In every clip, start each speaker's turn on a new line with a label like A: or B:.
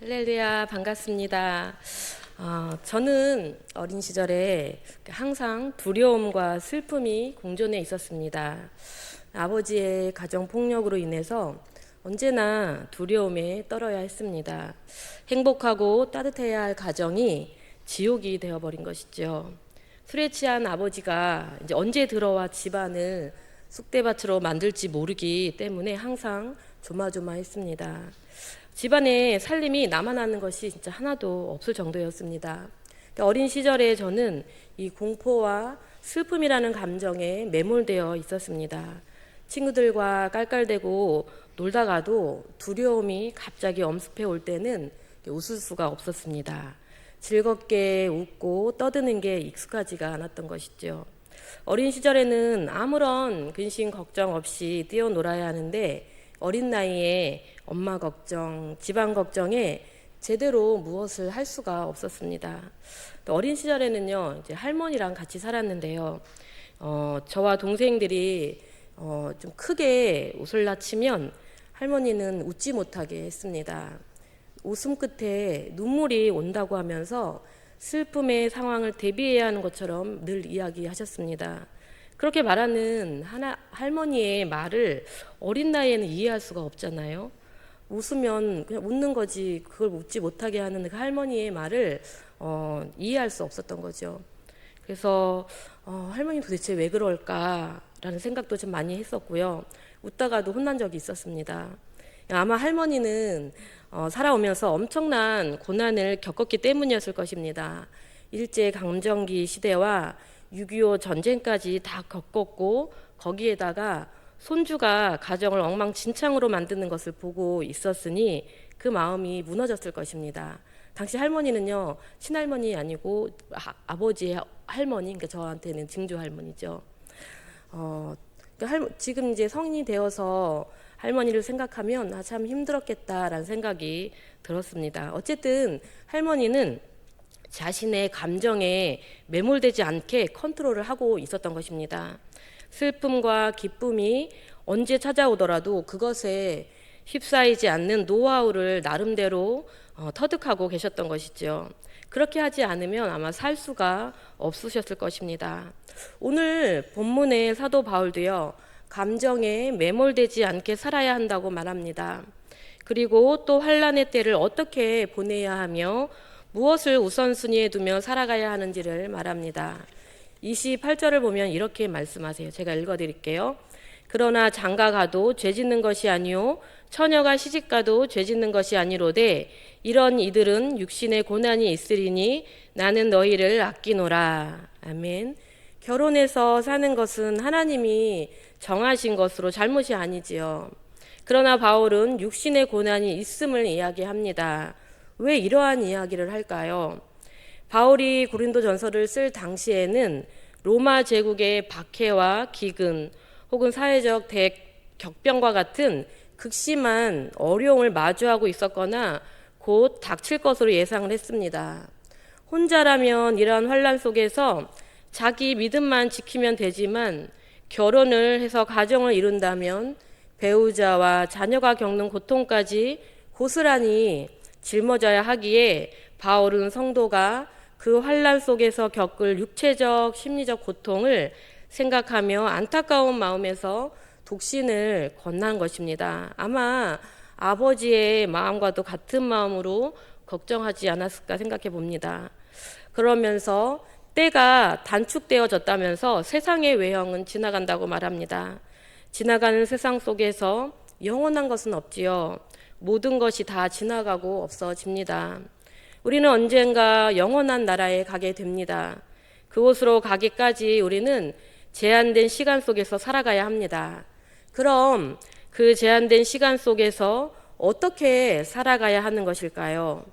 A: 할렐루야, 반갑습니다. 저는 어린 시절에 항상 두려움과 슬픔이 공존해 있었습니다. 아버지의 가정폭력으로 인해서 언제나 두려움에 떨어야 했습니다. 행복하고 따뜻해야 할 가정이 지옥이 되어버린 것이죠. 술에 취한 아버지가 이제 언제 들어와 집안을 쑥대밭으로 만들지 모르기 때문에 항상 조마조마했습니다. 집안에 살림이 남아나는 것이 진짜 하나도 없을 정도였습니다. 어린 시절에 저는 이 공포와 슬픔이라는 감정에 매몰되어 있었습니다. 친구들과 깔깔대고 놀다가도 두려움이 갑자기 엄습해 올 때는 웃을 수가 없었습니다. 즐겁게 웃고 떠드는 게 익숙하지가 않았던 것이죠. 어린 시절에는 아무런 근심 걱정 없이 뛰어놀아야 하는데 어린 나이에 엄마 걱정, 집안 걱정에 제대로 무엇을 할 수가 없었습니다. 또 어린 시절에는요, 이제 할머니랑 같이 살았는데요. 저와 동생들이 좀 크게 웃을 낳치면 할머니는 웃지 못하게 했습니다. 웃음 끝에 눈물이 온다고 하면서 슬픔의 상황을 대비해야 하는 것처럼 늘 이야기하셨습니다. 그렇게 말하는 할머니의 말을 어린 나이에는 이해할 수가 없잖아요. 웃으면 그냥 웃는 거지 그걸 웃지 못하게 하는 그 할머니의 말을 이해할 수 없었던 거죠. 그래서 할머니 도대체 왜 그럴까라는 생각도 좀 많이 했었고요. 웃다가도 혼난 적이 있었습니다. 아마 할머니는 살아오면서 엄청난 고난을 겪었기 때문이었을 것입니다. 일제강점기 시대와 6.25 전쟁까지 다 겪었고 거기에다가 손주가 가정을 엉망진창으로 만드는 것을 보고 있었으니 그 마음이 무너졌을 것입니다. 당시 할머니는요, 친할머니 아니고 아버지의 할머니, 그러니까 저한테는 증조 할머니죠. 그러니까 지금 이제 성인이 되어서 할머니를 생각하면 참 힘들었겠다라는 생각이 들었습니다. 어쨌든 할머니는 자신의 감정에 매몰되지 않게 컨트롤을 하고 있었던 것입니다. 슬픔과 기쁨이 언제 찾아오더라도 그것에 휩싸이지 않는 노하우를 나름대로 터득하고 계셨던 것이죠. 그렇게 하지 않으면 아마 살 수가 없으셨을 것입니다. 오늘 본문의 사도 바울도요, 감정에 매몰되지 않게 살아야 한다고 말합니다. 그리고 또 환난의 때를 어떻게 보내야 하며 무엇을 우선순위에 두며 살아가야 하는지를 말합니다. 28절을 보면 이렇게 말씀하세요. 제가 읽어드릴게요. 그러나 장가가도 죄짓는 것이 아니요 처녀가 시집가도 죄짓는 것이 아니로되 이런 이들은 육신의 고난이 있으리니 나는 너희를 아끼노라. 아멘. 결혼해서 사는 것은 하나님이 정하신 것으로 잘못이 아니지요. 그러나 바울은 육신의 고난이 있음을 이야기합니다. 왜 이러한 이야기를 할까요? 바울이 고린도전서를 쓸 당시에는 로마 제국의 박해와 기근 혹은 사회적 대격변과 같은 극심한 어려움을 마주하고 있었거나 곧 닥칠 것으로 예상을 했습니다. 혼자라면 이러한 환난 속에서 자기 믿음만 지키면 되지만 결혼을 해서 가정을 이룬다면 배우자와 자녀가 겪는 고통까지 고스란히 짊어져야 하기에 바울은 성도가 그 환난 속에서 겪을 육체적, 심리적 고통을 생각하며 안타까운 마음에서 독신을 권한 것입니다. 아마 아버지의 마음과도 같은 마음으로 걱정하지 않았을까 생각해 봅니다. 그러면서 때가 단축되어졌다면서 세상의 외형은 지나간다고 말합니다. 지나가는 세상 속에서 영원한 것은 없지요. 모든 것이 다 지나가고 없어집니다. 우리는 언젠가 영원한 나라에 가게 됩니다. 그곳으로 가기까지 우리는 제한된 시간 속에서 살아가야 합니다. 그럼 그 제한된 시간 속에서 어떻게 살아가야 하는 것일까요?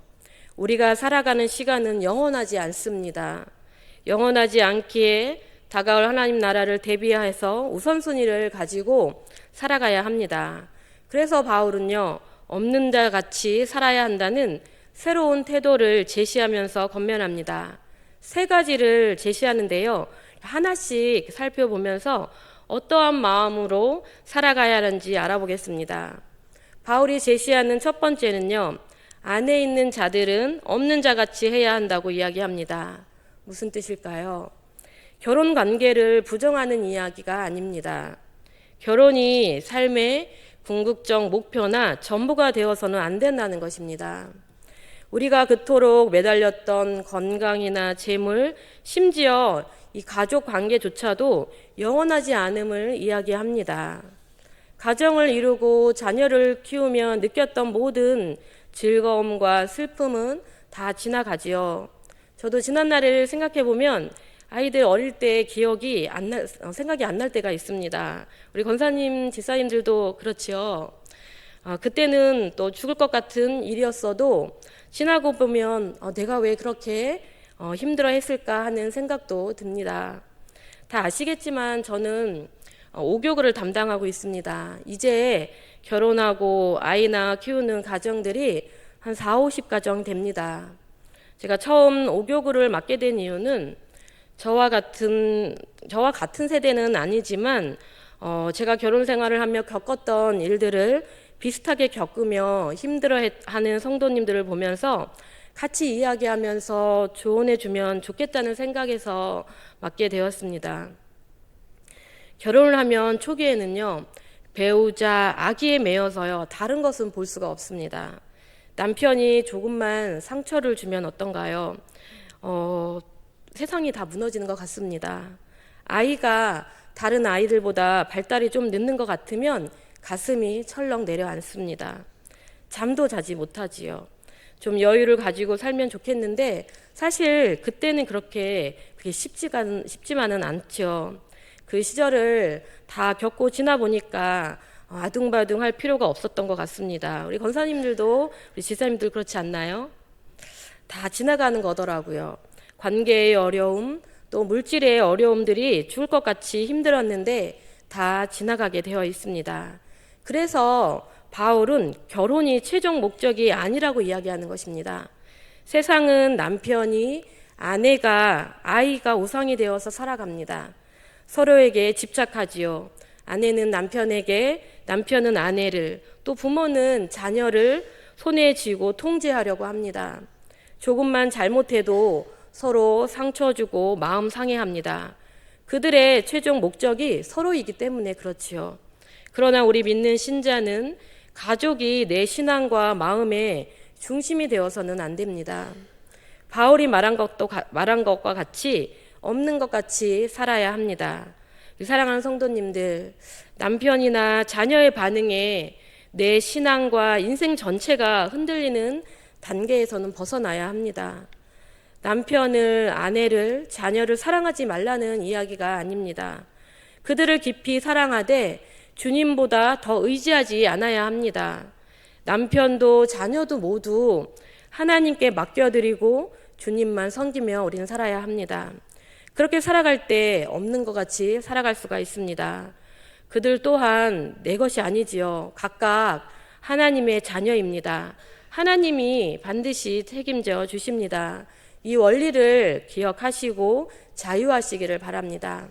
A: 우리가 살아가는 시간은 영원하지 않습니다. 영원하지 않기에 다가올 하나님 나라를 대비해서 우선순위를 가지고 살아가야 합니다. 그래서 바울은요, 없는 자 같이 살아야 한다는 새로운 태도를 제시하면서 권면합니다. 세 가지를 제시하는데요. 하나씩 살펴보면서 어떠한 마음으로 살아가야 하는지 알아보겠습니다. 바울이 제시하는 첫 번째는요, 안에 있는 자들은 없는 자같이 해야 한다고 이야기합니다. 무슨 뜻일까요? 결혼 관계를 부정하는 이야기가 아닙니다. 결혼이 삶의 궁극적 목표나 전부가 되어서는 안 된다는 것입니다. 우리가 그토록 매달렸던 건강이나 재물, 심지어 이 가족 관계조차도 영원하지 않음을 이야기합니다. 가정을 이루고 자녀를 키우며 느꼈던 모든 즐거움과 슬픔은 다 지나가지요. 저도 지난날을 생각해 보면 아이들 어릴 때 기억이 생각이 안 날 때가 있습니다. 우리 권사님, 집사님들도 그렇지요. 그때는 또 죽을 것 같은 일이었어도 지나고 보면 내가 왜 그렇게 힘들어 했을까 하는 생각도 듭니다. 다 아시겠지만 저는 오교구를 담당하고 있습니다. 이제 결혼하고 아이나 키우는 가정들이 한 4, 50가정 됩니다. 제가 처음 오교구를 맡게 된 이유는 저와 같은 세대는 아니지만 제가 결혼 생활을 하며 겪었던 일들을 비슷하게 겪으며 힘들어하는 성도님들을 보면서 같이 이야기하면서 조언해주면 좋겠다는 생각에서 맡게 되었습니다. 결혼을 하면 초기에는요, 배우자, 아기에 매여서요, 다른 것은 볼 수가 없습니다. 남편이 조금만 상처를 주면 어떤가요? 세상이 다 무너지는 것 같습니다. 아이가 다른 아이들보다 발달이 좀 늦는 것 같으면 가슴이 철렁 내려앉습니다. 잠도 자지 못하지요. 좀 여유를 가지고 살면 좋겠는데 사실 그때는 그게 쉽지만은 않죠. 그 시절을 다 겪고 지나 보니까 아둥바둥 할 필요가 없었던 것 같습니다. 우리 권사님들도, 우리 지사님들 그렇지 않나요? 다 지나가는 거더라고요. 관계의 어려움, 또 물질의 어려움들이 죽을 것 같이 힘들었는데 다 지나가게 되어 있습니다. 그래서 바울은 결혼이 최종 목적이 아니라고 이야기하는 것입니다. 세상은 남편이, 아내가, 아이가 우상이 되어서 살아갑니다. 서로에게 집착하지요. 아내는 남편에게, 남편은 아내를, 또 부모는 자녀를 손에 쥐고 통제하려고 합니다. 조금만 잘못해도 서로 상처 주고 마음 상해합니다. 그들의 최종 목적이 서로이기 때문에 그렇지요. 그러나 우리 믿는 신자는 가족이 내 신앙과 마음의 중심이 되어서는 안 됩니다. 바울이 말한 것과 같이 없는 것 같이 살아야 합니다. 사랑하는 성도님들, 남편이나 자녀의 반응에 내 신앙과 인생 전체가 흔들리는 단계에서는 벗어나야 합니다. 남편을, 아내를, 자녀를 사랑하지 말라는 이야기가 아닙니다. 그들을 깊이 사랑하되 주님보다 더 의지하지 않아야 합니다. 남편도 자녀도 모두 하나님께 맡겨드리고 주님만 섬기며 우리는 살아야 합니다. 그렇게 살아갈 때 없는 것 같이 살아갈 수가 있습니다. 그들 또한 내 것이 아니지요. 각각 하나님의 자녀입니다. 하나님이 반드시 책임져 주십니다. 이 원리를 기억하시고 자유하시기를 바랍니다.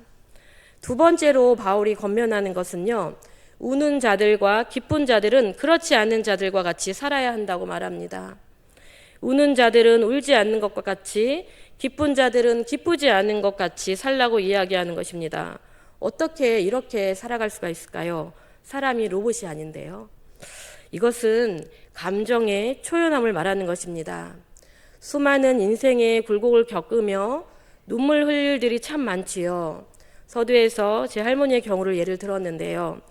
A: 두 번째로 바울이 권면하는 것은요, 우는 자들과 기쁜 자들은 그렇지 않은 자들과 같이 살아야 한다고 말합니다. 우는 자들은 울지 않는 것과 같이, 기쁜 자들은 기쁘지 않은 것 같이 살라고 이야기하는 것입니다. 어떻게 이렇게 살아갈 수가 있을까요? 사람이 로봇이 아닌데요. 이것은 감정의 초연함을 말하는 것입니다. 수많은 인생의 굴곡을 겪으며 눈물 흘릴 일들이 참 많지요. 서두에서 제 할머니의 경우를 예를 들었는데요.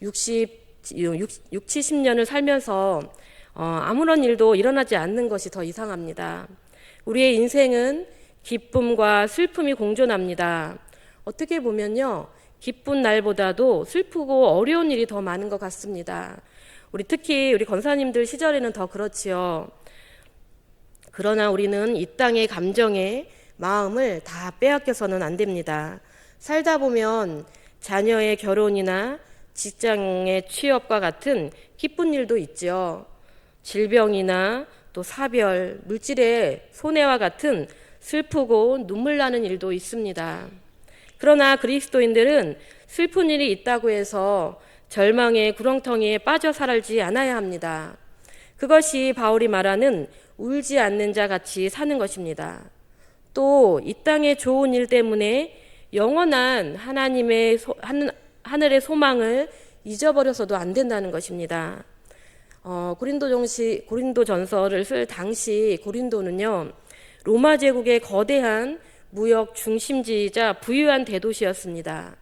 A: 70년을 살면서 아무런 일도 일어나지 않는 것이 더 이상합니다. 우리의 인생은 기쁨과 슬픔이 공존합니다. 어떻게 보면요, 기쁜 날보다도 슬프고 어려운 일이 더 많은 것 같습니다. 특히 우리 권사님들 시절에는 더 그렇지요. 그러나 우리는 이 땅의 감정에 마음을 다 빼앗겨서는 안 됩니다. 살다 보면 자녀의 결혼이나 직장의 취업과 같은 기쁜 일도 있죠. 질병이나 또 사별, 물질의 손해와 같은 슬프고 눈물 나는 일도 있습니다. 그러나 그리스도인들은 슬픈 일이 있다고 해서 절망의 구렁텅이에 빠져 살지 않아야 합니다. 그것이 바울이 말하는 울지 않는 자 같이 사는 것입니다. 또 이 땅의 좋은 일 때문에 영원한 하늘의 소망을 잊어버려서도 안 된다는 것입니다. 고린도전서를 쓸 당시 고린도는요, 로마 제국의 거대한 무역 중심지이자 부유한 대도시였습니다.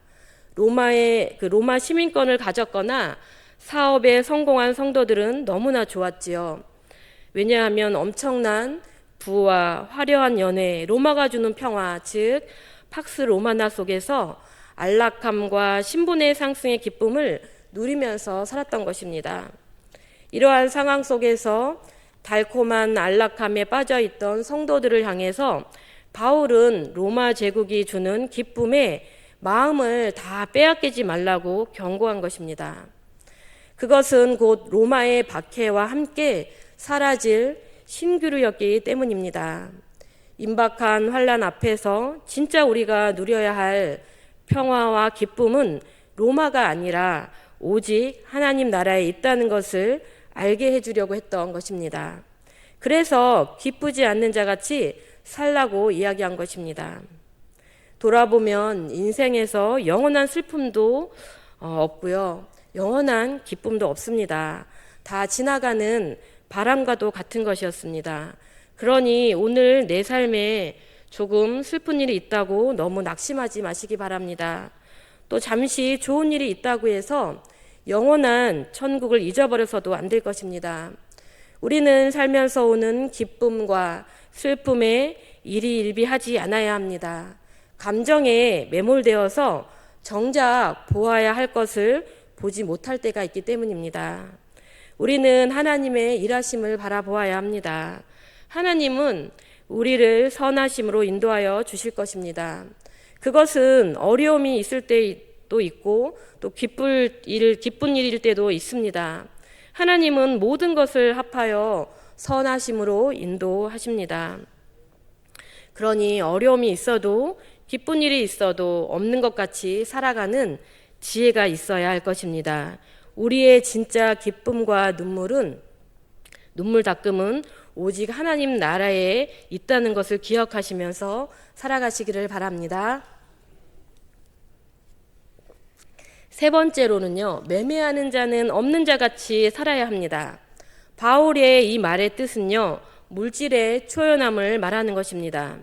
A: 로마 시민권을 가졌거나 사업에 성공한 성도들은 너무나 좋았지요. 왜냐하면 엄청난 부와 화려한 연회, 로마가 주는 평화, 즉 팍스 로마나 속에서 안락함과 신분의 상승의 기쁨을 누리면서 살았던 것입니다. 이러한 상황 속에서 달콤한 안락함에 빠져있던 성도들을 향해서 바울은 로마 제국이 주는 기쁨에 마음을 다 빼앗기지 말라고 경고한 것입니다. 그것은 곧 로마의 박해와 함께 사라질 신규류였기 때문입니다. 임박한 환난 앞에서 진짜 우리가 누려야 할 평화와 기쁨은 로마가 아니라 오직 하나님 나라에 있다는 것을 알게 해주려고 했던 것입니다. 그래서 기쁘지 않는 자같이 살라고 이야기한 것입니다. 돌아보면 인생에서 영원한 슬픔도 없고요, 영원한 기쁨도 없습니다. 다 지나가는 바람과도 같은 것이었습니다. 그러니 오늘 내 삶에 조금 슬픈 일이 있다고 너무 낙심하지 마시기 바랍니다. 또 잠시 좋은 일이 있다고 해서 영원한 천국을 잊어버려서도 안 될 것입니다. 우리는 살면서 오는 기쁨과 슬픔에 일희일비하지 않아야 합니다. 감정에 매몰되어서 정작 보아야 할 것을 보지 못할 때가 있기 때문입니다. 우리는 하나님의 일하심을 바라보아야 합니다. 하나님은 우리를 선하심으로 인도하여 주실 것입니다. 그것은 어려움이 있을 때도 있고 또 기쁜 일일 때도 있습니다. 하나님은 모든 것을 합하여 선하심으로 인도하십니다. 그러니 어려움이 있어도 기쁜 일이 있어도 없는 것 같이 살아가는 지혜가 있어야 할 것입니다. 우리의 진짜 기쁨과 눈물 닦음은 오직 하나님 나라에 있다는 것을 기억하시면서 살아가시기를 바랍니다. 세 번째로는요, 매매하는 자는 없는 자같이 살아야 합니다. 바울의 이 말의 뜻은요, 물질의 초연함을 말하는 것입니다.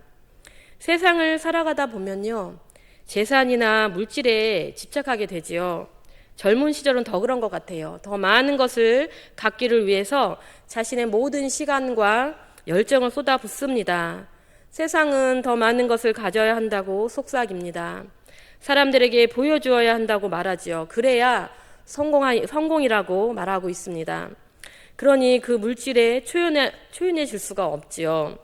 A: 세상을 살아가다 보면요, 재산이나 물질에 집착하게 되지요. 젊은 시절은 더 그런 것 같아요. 더 많은 것을 갖기를 위해서 자신의 모든 시간과 열정을 쏟아붓습니다. 세상은 더 많은 것을 가져야 한다고 속삭입니다. 사람들에게 보여주어야 한다고 말하지요. 그래야 성공이라고 말하고 있습니다. 그러니 그 물질에 초연해질 수가 없지요.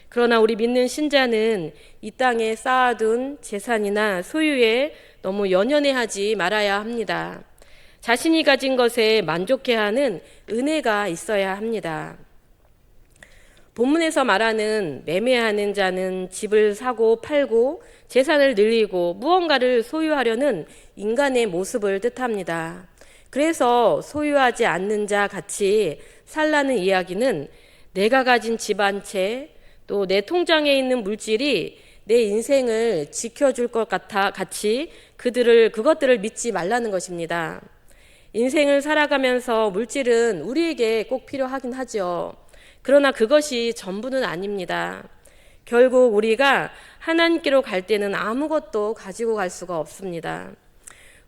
A: 그러나 우리 믿는 신자는 이 땅에 쌓아둔 재산이나 소유에 너무 연연해하지 말아야 합니다. 자신이 가진 것에 만족해하는 은혜가 있어야 합니다. 본문에서 말하는 매매하는 자는 집을 사고 팔고 재산을 늘리고 무언가를 소유하려는 인간의 모습을 뜻합니다. 그래서 소유하지 않는 자 같이 살라는 이야기는 내가 가진 집 한 채, 또 내 통장에 있는 물질이 내 인생을 지켜줄 것 같이 그것들을 믿지 말라는 것입니다. 인생을 살아가면서 물질은 우리에게 꼭 필요하긴 하죠. 그러나 그것이 전부는 아닙니다. 결국 우리가 하나님께로 갈 때는 아무것도 가지고 갈 수가 없습니다.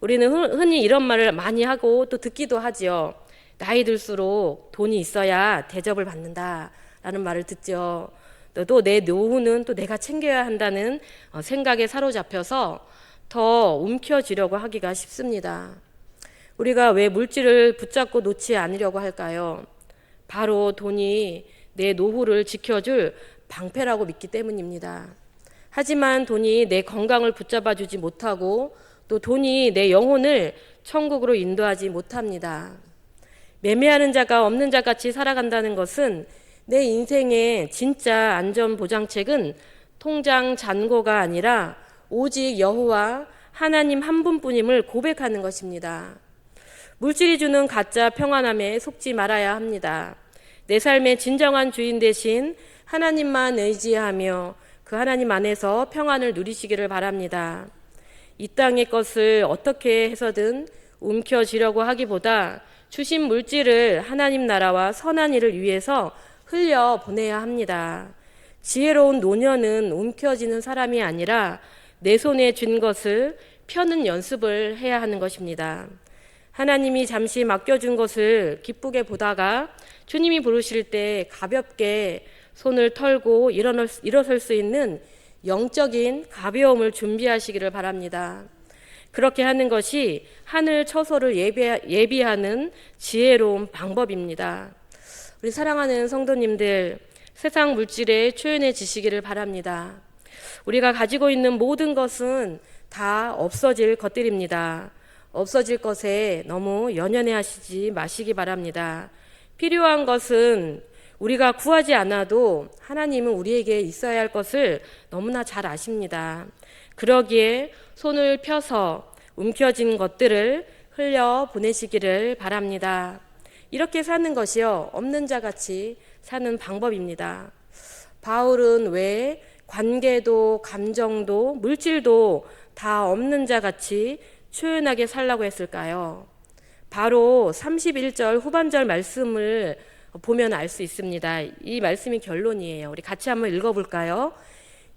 A: 우리는 흔히 이런 말을 많이 하고 또 듣기도 하지요. 나이 들수록 돈이 있어야 대접을 받는다 라는 말을 듣죠. 또 내 노후는 또 내가 챙겨야 한다는 생각에 사로잡혀서 더 움켜쥐려고 하기가 쉽습니다. 우리가 왜 물질을 붙잡고 놓지 않으려고 할까요? 바로 돈이 내 노후를 지켜줄 방패라고 믿기 때문입니다. 하지만 돈이 내 건강을 붙잡아 주지 못하고 또 돈이 내 영혼을 천국으로 인도하지 못합니다. 매매하는 자가 없는 자같이 살아간다는 것은 내 인생의 진짜 안전보장책은 통장 잔고가 아니라 오직 여호와 하나님 한 분뿐임을 고백하는 것입니다. 물질이 주는 가짜 평안함에 속지 말아야 합니다. 내 삶의 진정한 주인 되신 하나님만 의지하며 그 하나님 안에서 평안을 누리시기를 바랍니다. 이 땅의 것을 어떻게 해서든 움켜쥐려고 하기보다 주신 물질을 하나님 나라와 선한 일을 위해서 흘려 보내야 합니다. 지혜로운 노년은 움켜쥐는 사람이 아니라 내 손에 쥔 것을 펴는 연습을 해야 하는 것입니다. 하나님이 잠시 맡겨준 것을 기쁘게 보다가 주님이 부르실 때 가볍게 손을 털고 일어설 수 있는 영적인 가벼움을 준비하시기를 바랍니다. 그렇게 하는 것이 하늘 처소를 예비하는 지혜로운 방법입니다. 우리 사랑하는 성도님들, 세상 물질에 초연해지시기를 바랍니다. 우리가 가지고 있는 모든 것은 다 없어질 것들입니다. 없어질 것에 너무 연연해 하시지 마시기 바랍니다. 필요한 것은 우리가 구하지 않아도 하나님은 우리에게 있어야 할 것을 너무나 잘 아십니다. 그러기에 손을 펴서 움켜진 것들을 흘려 보내시기를 바랍니다. 이렇게 사는 것이요, 없는 자같이 사는 방법입니다. 바울은 왜 관계도 감정도 물질도 다 없는 자같이 초연하게 살라고 했을까요? 바로 31절 후반절 말씀을 보면 알 수 있습니다. 이 말씀이 결론이에요. 우리 같이 한번 읽어볼까요?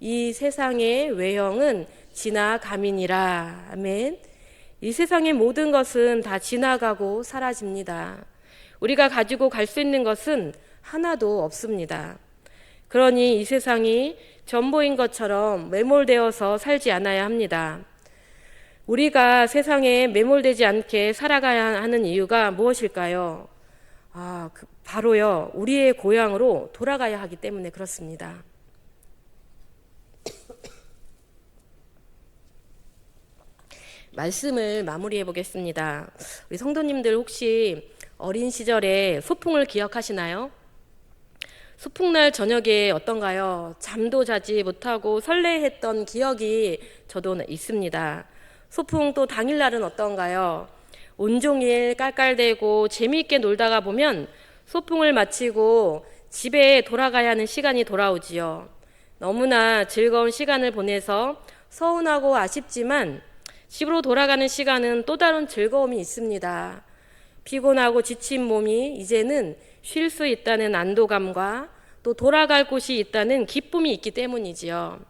A: 이 세상의 외형은 지나감이니라. 아멘. 이 세상의 모든 것은 다 지나가고 사라집니다. 우리가 가지고 갈 수 있는 것은 하나도 없습니다. 그러니 이 세상이 전부인 것처럼 매몰되어서 살지 않아야 합니다. 우리가 세상에 매몰되지 않게 살아가야 하는 이유가 무엇일까요? 바로요, 우리의 고향으로 돌아가야 하기 때문에 그렇습니다. 말씀을 마무리해 보겠습니다. 우리 성도님들 혹시 어린 시절에 소풍을 기억하시나요? 소풍날 저녁에 어떤가요? 잠도 자지 못하고 설레했던 기억이 저도 있습니다. 소풍 또 당일날은 어떤가요? 온종일 깔깔대고 재미있게 놀다가 보면 소풍을 마치고 집에 돌아가야 하는 시간이 돌아오지요. 너무나 즐거운 시간을 보내서 서운하고 아쉽지만 집으로 돌아가는 시간은 또 다른 즐거움이 있습니다. 피곤하고 지친 몸이 이제는 쉴 수 있다는 안도감과 또 돌아갈 곳이 있다는 기쁨이 있기 때문이지요.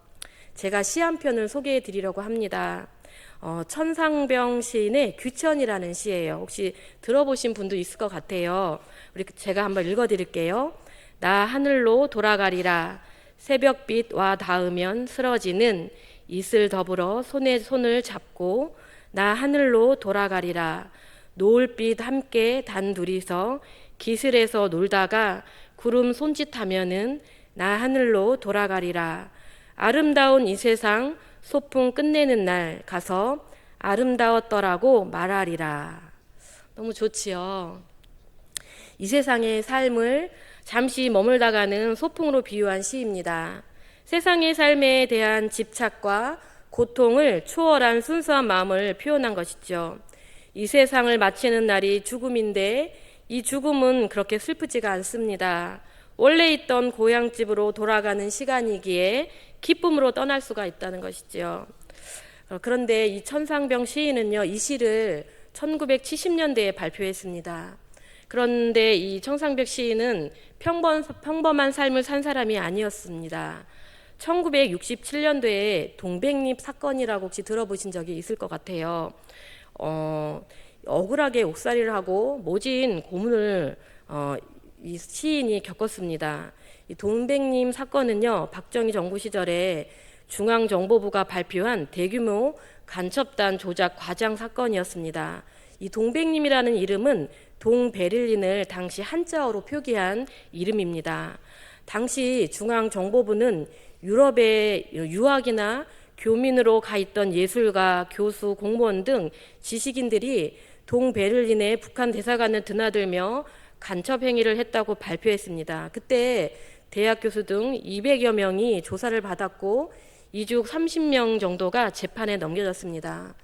A: 제가 시 한 편을 소개해 드리려고 합니다. 천상병 시인의 귀천이라는 시예요. 혹시 들어보신 분도 있을 것 같아요. 제가 한번 읽어드릴게요. 나 하늘로 돌아가리라. 새벽빛 와 닿으면 쓰러지는 이슬 더불어 손에 손을 잡고 나 하늘로 돌아가리라. 노을빛 함께 단둘이서 기슬에서 놀다가 구름 손짓하면은 나 하늘로 돌아가리라. 아름다운 이 세상 소풍 끝내는 날 가서 아름다웠더라고 말하리라. 너무 좋지요. 이 세상의 삶을 잠시 머물다가는 소풍으로 비유한 시입니다. 세상의 삶에 대한 집착과 고통을 초월한 순수한 마음을 표현한 것이죠. 이 세상을 마치는 날이 죽음인데 이 죽음은 그렇게 슬프지가 않습니다. 원래 있던 고향집으로 돌아가는 시간이기에 기쁨으로 떠날 수가 있다는 것이죠. 그런데 이 천상병 시인은요, 이 시를 1970년대에 발표했습니다. 그런데 이 천상병 시인은 평범한 삶을 산 사람이 아니었습니다. 1967년도에 동백잎 사건이라고 혹시 들어보신 적이 있을 것 같아요. 억울하게 옥살이를 하고 모진 고문을 이 시인이 겪었습니다. 이 동백잎 사건은요, 박정희 정부 시절에 중앙정보부가 발표한 대규모 간첩단 조작 과장 사건이었습니다. 이 동백잎이라는 이름은 동베를린을 당시 한자어로 표기한 이름입니다. 당시 중앙정보부는 유럽에 유학이나 교민으로 가 있던 예술가, 교수, 공무원 등 지식인들이 동베를린의 북한 대사관을 드나들며 간첩 행위를 했다고 발표했습니다. 그때 대학 교수 등 200여 명이 조사를 받았고 이죽 30명 정도가 재판에 넘겨졌습니다.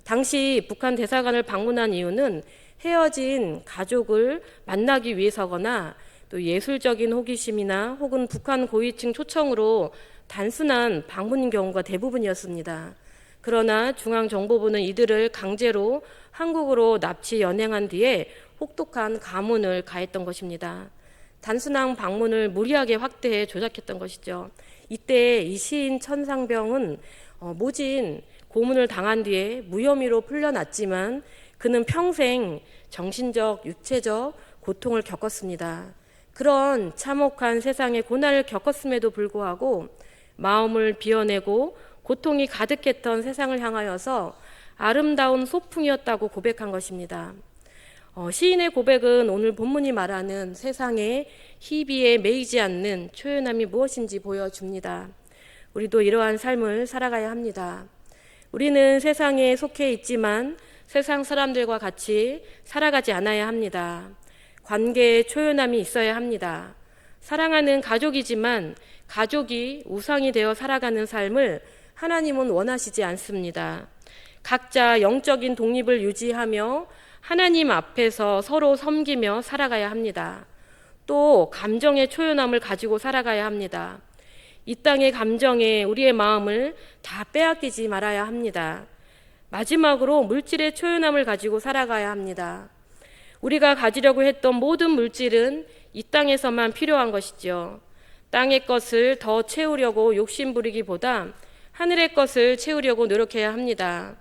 A: 당시 북한 대사관을 방문한 이유는 헤어진 가족을 만나기 위해서거나 또 예술적인 호기심이나 혹은 북한 고위층 초청으로 단순한 방문인 경우가 대부분이었습니다. 그러나 중앙정보부는 이들을 강제로 한국으로 납치 연행한 뒤에 혹독한 가문을 가했던 것입니다. 단순한 방문을 무리하게 확대해 조작했던 것이죠. 이때 이 시인 천상병은 모진 고문을 당한 뒤에 무혐의로 풀려났지만 그는 평생 정신적, 육체적 고통을 겪었습니다. 그런 참혹한 세상의 고난을 겪었음에도 불구하고 마음을 비워내고 고통이 가득했던 세상을 향하여서 아름다운 소풍이었다고 고백한 것입니다. 시인의 고백은 오늘 본문이 말하는 세상의 희비에 매이지 않는 초연함이 무엇인지 보여줍니다. 우리도 이러한 삶을 살아가야 합니다. 우리는 세상에 속해 있지만 세상 사람들과 같이 살아가지 않아야 합니다. 관계에 초연함이 있어야 합니다. 사랑하는 가족이지만 가족이 우상이 되어 살아가는 삶을 하나님은 원하시지 않습니다. 각자 영적인 독립을 유지하며 하나님 앞에서 서로 섬기며 살아가야 합니다. 또 감정의 초연함을 가지고 살아가야 합니다. 이 땅의 감정에 우리의 마음을 다 빼앗기지 말아야 합니다. 마지막으로 물질의 초연함을 가지고 살아가야 합니다. 우리가 가지려고 했던 모든 물질은 이 땅에서만 필요한 것이죠. 땅의 것을 더 채우려고 욕심부리기보다 하늘의 것을 채우려고 노력해야 합니다.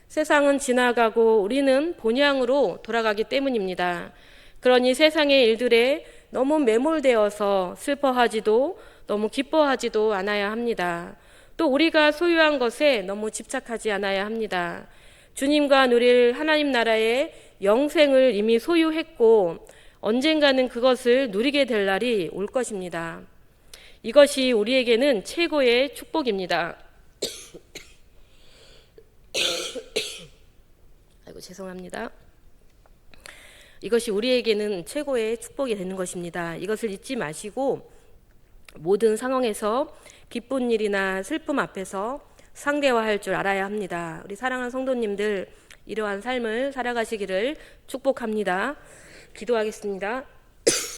A: 세상은 지나가고 우리는 본향으로 돌아가기 때문입니다. 그러니 세상의 일들에 너무 매몰되어서 슬퍼하지도 너무 기뻐하지도 않아야 합니다. 또 우리가 소유한 것에 너무 집착하지 않아야 합니다. 주님과 누릴 하나님 나라의 영생을 이미 소유했고 언젠가는 그것을 누리게 될 날이 올 것입니다. 이것이 우리에게는 최고의 축복입니다. 아이고 죄송합니다. 이것이 우리에게는 최고의 축복이 되는 것입니다. 이것을 잊지 마시고 모든 상황에서 기쁜 일이나 슬픔 앞에서 상대화할 줄 알아야 합니다. 우리 사랑하는 성도님들 이러한 삶을 살아가시기를 축복합니다. 기도하겠습니다.